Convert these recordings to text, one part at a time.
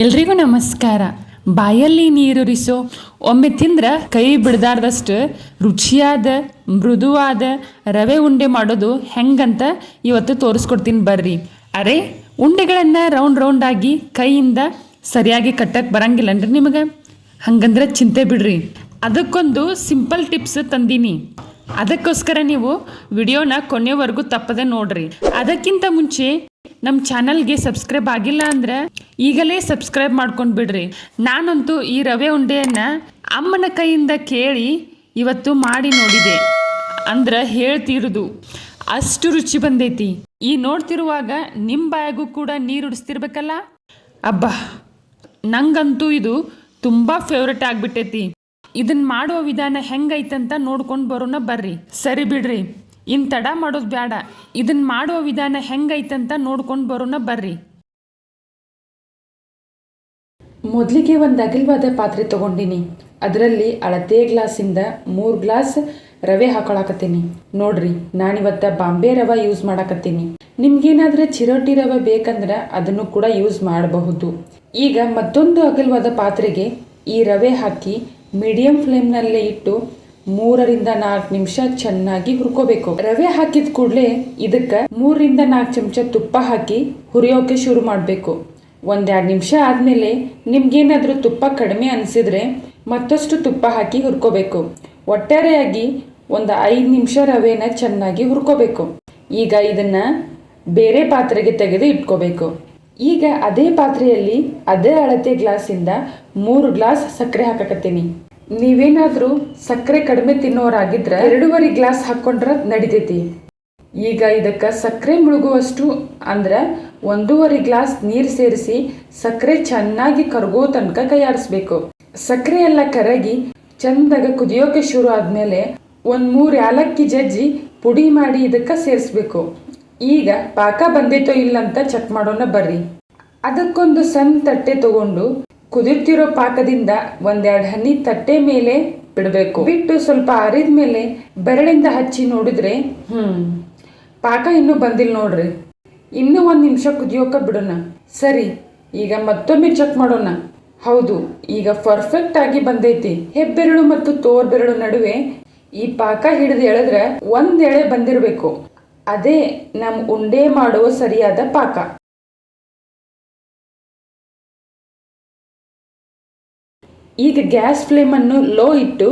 ಎಲ್ರಿಗೂ ನಮಸ್ಕಾರ. ಬಾಯಲ್ಲಿ ನೀರುರಿಸೋ ಒಮ್ಮೆ ತಿಂದ್ರೆ ಕೈ ಬಿಡದಾರ್ದಷ್ಟು ರುಚಿಯಾದ ಮೃದುವಾದ ರವೆ ಉಂಡೆ ಮಾಡೋದು ಹೆಂಗಂತ ಇವತ್ತು ತೋರಿಸ್ಕೊಡ್ತೀನಿ ಬರ್ರಿ. ಅರೆ ಉಂಡೆಗಳನ್ನು ರೌಂಡ್ ಆಗಿ ಕೈಯಿಂದ ಸರಿಯಾಗಿ ಕಟ್ಟಕ್ಕೆ ಬರಂಗಿಲ್ಲನ್ರಿ ನಿಮಗೆ? ಹಂಗಂದ್ರೆ ಚಿಂತೆ ಬಿಡ್ರಿ, ಅದಕ್ಕೊಂದು ಸಿಂಪಲ್ ಟಿಪ್ಸ್ ತಂದೀನಿ. ಅದಕ್ಕೋಸ್ಕರ ನೀವು ವಿಡಿಯೋನ ಕೊನೆವರೆಗೂ ತಪ್ಪದೆ ನೋಡ್ರಿ. ಅದಕ್ಕಿಂತ ಮುಂಚೆ ನಮ್ಮ ಚಾನಲ್ಗೆ ಸಬ್ಸ್ಕ್ರೈಬ್ ಆಗಿಲ್ಲ ಅಂದರೆ ಈಗಲೇ ಸಬ್ಸ್ಕ್ರೈಬ್ ಮಾಡ್ಕೊಂಡು ಬಿಡ್ರಿ. ನಾನಂತೂ ಈ ರವೆ ಉಂಡೆಯನ್ನು ಅಮ್ಮನ ಕೈಯಿಂದ ಕೇಳಿ ಇವತ್ತು ಮಾಡಿ ನೋಡಿದೆ. ಅಂದ್ರೆ ಹೇಳ್ತಿರೋದು ಅಷ್ಟು ರುಚಿ ಬಂದೈತಿ. ಈ ನೋಡ್ತಿರುವಾಗ ನಿಮ್ಮ ಬಾಯಾಗೂ ಕೂಡ ನೀರು ಉಡಿಸ್ತಿರ್ಬೇಕಲ್ಲ. ಅಬ್ಬಾ, ನಂಗಂತೂ ಇದು ತುಂಬ ಫೇವ್ರೆಟ್ ಆಗಿಬಿಟ್ಟೈತಿ. ಇದನ್ನು ಮಾಡುವ ವಿಧಾನ ಹೆಂಗೈತಂತ ನೋಡ್ಕೊಂಡು ಬರೋಣ ಬರ್ರಿ. ಸರಿ ಬಿಡ್ರಿ, ಇನ್ನು ತಡ ಮಾಡೋದು ಬೇಡ. ಇದನ್ನು ಮಾಡುವ ವಿಧಾನ ಹೆಂಗೈತಂತ ನೋಡ್ಕೊಂಡು ಬರೋಣ ಬರ್ರಿ. ಮೊದಲಿಗೆ ಒಂದು ಅಗಲವಾದ ಪಾತ್ರೆ ತೊಗೊಂಡಿನಿ. ಅದರಲ್ಲಿ ಅಳತೆ ಗ್ಲಾಸಿಂದ 3 ಗ್ಲಾಸ್ ರವೆ ಹಾಕೊಳಕತ್ತೀನಿ. ನೋಡ್ರಿ, ನಾನಿವತ್ತು ಬಾಂಬೆ ರವೆ ಯೂಸ್ ಮಾಡಕತ್ತೀನಿ. ನಿಮ್ಗೇನಾದ್ರೆ ಚಿರೋಟಿ ರವೆ ಬೇಕಂದ್ರೆ ಅದನ್ನು ಕೂಡ ಯೂಸ್ ಮಾಡಬಹುದು. ಈಗ ಮತ್ತೊಂದು ಅಗಲವಾದ ಪಾತ್ರೆಗೆ ಈ ರವೆ ಹಾಕಿ ಮೀಡಿಯಂ ಫ್ಲೇಮ್ನಲ್ಲೇ ಇಟ್ಟು 3 ರಿಂದ 4 ನಿಮಿಷ ಚೆನ್ನಾಗಿ ಹುರ್ಕೋಬೇಕು. ರವೆ ಹಾಕಿದ ಕೂಡಲೇ ಇದಕ್ಕೆ 3 ರಿಂದ 4 ಚಮಚ ತುಪ್ಪ ಹಾಕಿ ಹುರಿಯೋಕೆ ಶುರು ಮಾಡಬೇಕು. 1-2 ನಿಮಿಷ ಆದಮೇಲೆ ನಿಮ್ಗೇನಾದರೂ ತುಪ್ಪ ಕಡಿಮೆ ಅನಿಸಿದ್ರೆ ಮತ್ತಷ್ಟು ತುಪ್ಪ ಹಾಕಿ ಹುರ್ಕೋಬೇಕು. ಒಟ್ಟಾರೆಯಾಗಿ ಒಂದು 5 ನಿಮಿಷ ರವೆನ ಚೆನ್ನಾಗಿ ಹುರ್ಕೋಬೇಕು. ಈಗ ಇದನ್ನು ಬೇರೆ ಪಾತ್ರೆಗೆ ತೆಗೆದು ಇಟ್ಕೋಬೇಕು. ಈಗ ಅದೇ ಪಾತ್ರೆಯಲ್ಲಿ ಅದೇ ಅಳತೆ ಗ್ಲಾಸಿಂದ 3 ಗ್ಲಾಸ್ ಸಕ್ಕರೆ ಹಾಕಕತ್ತೀನಿ. ನೀವೇನಾದರೂ ಸಕ್ಕರೆ ಕಡಿಮೆ ತಿನ್ನೋರಾಗಿದ್ರೆ 2.5 ಗ್ಲಾಸ್ ಹಾಕ್ಕೊಂಡ್ರೆ ನಡಿತೈತಿ. ಈಗ ಇದಕ್ಕೆ ಸಕ್ಕರೆ ಮುಳುಗುವಷ್ಟು ಅಂದ್ರೆ 1.5 ಗ್ಲಾಸ್ ನೀರು ಸೇರಿಸಿ ಸಕ್ಕರೆ ಚೆನ್ನಾಗಿ ಕರಗೋ ತನಕ ಕೈಯಾಡಿಸ್ಬೇಕು. ಸಕ್ಕರೆ ಎಲ್ಲ ಕರಗಿ ಚಂದಾಗ ಕುದಿಯೋಕೆ ಶುರು ಆದಮೇಲೆ 1-3 ಏಲಕ್ಕಿ ಜಜ್ಜಿ ಪುಡಿ ಮಾಡಿ ಇದಕ್ಕೆ ಸೇರಿಸ್ಬೇಕು. ಈಗ ಪಾಕ ಬಂದೈತೋ ಇಲ್ಲಂತ ಚೆಕ್ ಮಾಡೋಣ ಬರ್ರಿ. ಅದಕ್ಕೊಂದು ಸಣ್ಣ ತಟ್ಟೆ ತಗೊಂಡು ಕುದಿರ್ತಿರೋ ಪಾಕದಿಂದ 1-2 ಹನಿ ತಟ್ಟೆ ಮೇಲೆ ಬಿಡಬೇಕು. ಬಿಟ್ಟು ಸ್ವಲ್ಪ ಆರಿದ ಮೇಲೆ ಬೆರಳಿಂದ ಹಚ್ಚಿ ನೋಡಿದ್ರೆ ಪಾಕ ಇನ್ನೂ ಬಂದಿಲ್ಲ ನೋಡ್ರಿ. ಇನ್ನೂ 1 ನಿಮಿಷ ಕುದಿಯೋಕೆ ಬಿಡೋಣ. ಸರಿ, ಈಗ ಮತ್ತೊಮ್ಮೆ ಚೆಕ್ ಮಾಡೋಣ. ಹೌದು, ಈಗ ಪರ್ಫೆಕ್ಟ್ ಆಗಿ ಬಂದೈತಿ. ಹೆಬ್ಬೆರಳು ಮತ್ತು ತೋರ್ಬೆರಳು ನಡುವೆ ಈ ಪಾಕ ಹಿಡಿದು ಎಳೆದ್ರೆ 1 ಎಳೆ ಬಂದಿರಬೇಕು. ಅದೇ ನಮ್ಮ ಉಂಡೆ ಮಾಡುವ ಸರಿಯಾದ ಪಾಕ. ಈಗ ಗ್ಯಾಸ್ ಫ್ಲೇಮನ್ನು ಲೋ ಇಟ್ಟು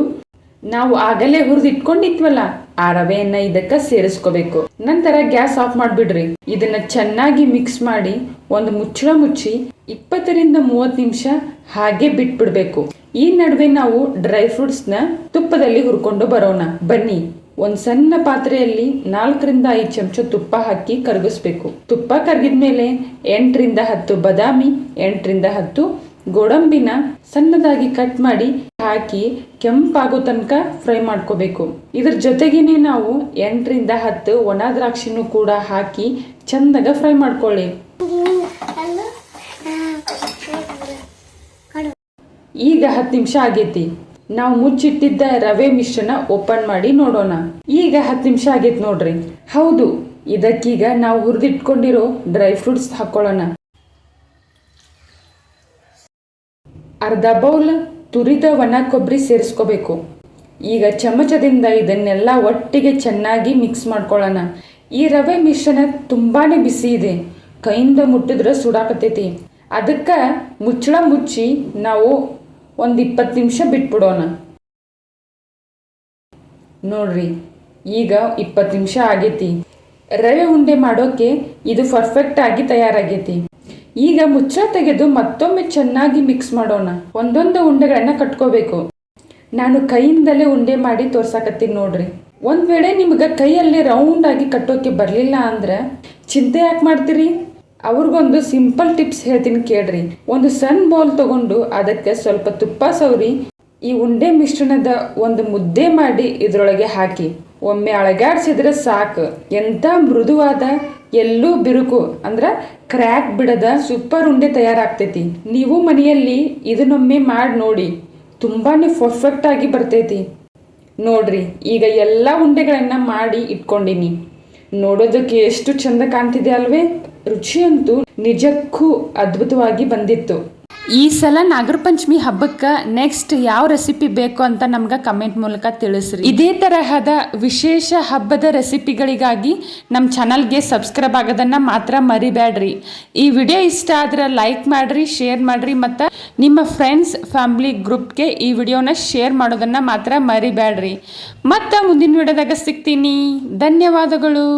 ನಾವು ಆಗಲೇ ಹುರಿದಿಟ್ಕೊಂಡಿದ್ವಲ್ಲ ಆ ರವೆಯನ್ನು ಇದಕ್ಕೆ ಸೇರಿಸ್ಕೋಬೇಕು. ನಂತರ ಗ್ಯಾಸ್ ಆಫ್ ಮಾಡಿಬಿಡ್ರಿ. ಇದನ್ನ ಚೆನ್ನಾಗಿ ಮಿಕ್ಸ್ ಮಾಡಿ ಒಂದು ಮುಚ್ಚಳ ಮುಚ್ಚಿ 20 ರಿಂದ 30 ನಿಮಿಷ ಹಾಗೆ ಬಿಟ್ಬಿಡ್ಬೇಕು. ಈ ನಡುವೆ ನಾವು ಡ್ರೈ ಫ್ರೂಟ್ಸ್ನ ತುಪ್ಪದಲ್ಲಿ ಹುರ್ಕೊಂಡು ಬರೋಣ ಬನ್ನಿ. ಒಂದು ಸಣ್ಣ ಪಾತ್ರೆಯಲ್ಲಿ 4 ರಿಂದ 5 ಚಮಚ ತುಪ್ಪ ಹಾಕಿ ಕರಗಿಸ್ಬೇಕು. ತುಪ್ಪ ಕರಗಿದ್ಮೇಲೆ 8 ರಿಂದ 10 ಬಾದಾಮಿ, 8 ರಿಂದ 10 ಗೋಡಂಬಿನ ಸಣ್ಣದಾಗಿ ಕಟ್ ಮಾಡಿ ಹಾಕಿ ಕೆಂಪಾಗೋ ತನಕ ಫ್ರೈ ಮಾಡ್ಕೋಬೇಕು. ಇದ್ರ ಜೊತೆಗೇನೆ ನಾವು 8 ರಿಂದ 10 ಒಣ ದ್ರಾಕ್ಷಿನೂ ಕೂಡ ಹಾಕಿ ಚಂದಾಗ ಫ್ರೈ ಮಾಡ್ಕೊಳ್ಳಿ. ಈಗ 10 ನಿಮಿಷ ಆಗೈತಿ. ನಾವು ಮುಚ್ಚಿಟ್ಟಿದ್ದ ರವೆ ಮಿಶ್ರಣ ಓಪನ್ ಮಾಡಿ ನೋಡೋಣ. ಈಗ 10 ನಿಮಿಷ ಆಗೈತಿ ನೋಡ್ರಿ. ಹೌದು, ಇದಕ್ಕೀಗ ನಾವು ಹುರಿದಿಟ್ಕೊಂಡಿರೋ ಡ್ರೈ ಫ್ರೂಟ್ಸ್ ಹಾಕೊಳ್ಳೋಣ. ಅರ್ಧ ಬೌಲ್ ತುರಿದ ಒಣ ಕೊಬ್ಬರಿ ಸೇರಿಸ್ಕೋಬೇಕು. ಈಗ ಚಮಚದಿಂದ ಇದನ್ನೆಲ್ಲ ಒಟ್ಟಿಗೆ ಚೆನ್ನಾಗಿ ಮಿಕ್ಸ್ ಮಾಡ್ಕೊಳ್ಳೋಣ. ಈ ರವೆ ಮಿಶ್ರಣ ತುಂಬಾನೇ ಬಿಸಿ ಇದೆ, ಕೈಯಿಂದ ಮುಟ್ಟಿದ್ರೆ ಸುಡಾಕತ್ತೈತಿ. ಅದಕ್ಕೆ ಮುಚ್ಚಳ ಮುಚ್ಚಿ ನಾವು ಒಂದು 20 ನಿಮಿಷ ಬಿಟ್ಬಿಡೋಣ. ನೋಡ್ರಿ, ಈಗ 20 ನಿಮಿಷ ಆಗೈತಿ. ರವೆ ಉಂಡೆ ಮಾಡೋಕೆ ಇದು ಪರ್ಫೆಕ್ಟ್ ಆಗಿ ತಯಾರಾಗೈತಿ. ಈಗ ಮುಚ್ಚಳ ತೆಗೆದು ಮತ್ತೊಮ್ಮೆ ಚೆನ್ನಾಗಿ ಮಿಕ್ಸ್ ಮಾಡೋಣ. ಒಂದೊಂದು ಉಂಡೆಗಳನ್ನ ಕಟ್ಕೋಬೇಕು. ನಾನು ಕೈಯಿಂದಲೇ ಉಂಡೆ ಮಾಡಿ ತೋರ್ಸಾಕತ್ತೀನಿ ನೋಡ್ರಿ. ಒಂದ್ ವೇಳೆ ನಿಮ್ಗೆ ಕೈಯಲ್ಲಿ ರೌಂಡ್ ಆಗಿ ಕಟ್ಟೋಕೆ ಬರಲಿಲ್ಲ ಅಂದ್ರೆ ಚಿಂತೆ ಯಾಕೆ ಮಾಡ್ತೀರಿ? ಅವ್ರಿಗೊಂದು ಸಿಂಪಲ್ ಟಿಪ್ಸ್ ಹೇಳ್ತೀನಿ ಕೇಳ್ರಿ. ಒಂದು ಸಣ್ಣ ಬೌಲ್ ತಗೊಂಡು ಅದಕ್ಕೆ ಸ್ವಲ್ಪ ತುಪ್ಪ ಸವರಿ ಈ ಉಂಡೆ ಮಿಶ್ರಣದ ಒಂದು ಮುದ್ದೆ ಮಾಡಿ ಇದ್ರೊಳಗೆ ಹಾಕಿ ಒಮ್ಮೆ ಅಳಗಾಡ್ಸಿದ್ರೆ ಸಾಕು. ಎಂತ ಮೃದುವಾದ ಎಲ್ಲೂ ಬಿರುಕು ಅಂದ್ರೆ ಕ್ರ್ಯಾಕ್ ಬಿಡದ ಸೂಪರ್ ಉಂಡೆ ತಯಾರಾಗ್ತೈತಿ. ನೀವು ಮನೆಯಲ್ಲಿ ಇದನ್ನೊಮ್ಮೆ ಮಾಡಿ ನೋಡಿ, ತುಂಬಾನೇ ಪರ್ಫೆಕ್ಟ್ ಆಗಿ ಬರ್ತೈತಿ. ನೋಡ್ರಿ, ಈಗ ಎಲ್ಲ ಉಂಡೆಗಳನ್ನ ಮಾಡಿ ಇಟ್ಕೊಂಡಿನಿ. ನೋಡೋದಕ್ಕೆ ಎಷ್ಟು ಚಂದ ಕಾಣ್ತಿದೆ ಅಲ್ವೇ? ರುಚಿಯಂತೂ ನಿಜಕ್ಕೂ ಅದ್ಭುತವಾಗಿ ಬಂದಿತ್ತು. ಈ ಸಲ ನಾಗರ ಪಂಚಮಿ ಹಬ್ಬಕ್ಕೆ ನೆಕ್ಸ್ಟ್ ಯಾವ ರೆಸಿಪಿ ಬೇಕು ಅಂತ ನಮ್ಗೆ ಕಮೆಂಟ್ ಮೂಲಕ ತಿಳಿಸ್ರಿ. ಇದೇ ತರಹದ ವಿಶೇಷ ಹಬ್ಬದ ರೆಸಿಪಿಗಳಿಗಾಗಿ ನಮ್ಮ ಚಾನಲ್ಗೆ ಸಬ್ಸ್ಕ್ರೈಬ್ ಆಗೋದನ್ನು ಮಾತ್ರ ಮರಿಬೇಡ್ರಿ. ಈ ವಿಡಿಯೋ ಇಷ್ಟ ಆದ್ರೆ ಲೈಕ್ ಮಾಡಿರಿ, ಶೇರ್ ಮಾಡಿರಿ ಮತ್ತು ನಿಮ್ಮ ಫ್ರೆಂಡ್ಸ್ ಫ್ಯಾಮಿಲಿ ಗ್ರೂಪ್ಗೆ ಈ ವಿಡಿಯೋನ ಶೇರ್ ಮಾಡೋದನ್ನು ಮಾತ್ರ ಮರಿಬೇಡ್ರಿ. ಮತ್ತು ಮುಂದಿನ ವಿಡಿಯೋದಾಗ ಸಿಗ್ತೀನಿ. ಧನ್ಯವಾದಗಳು.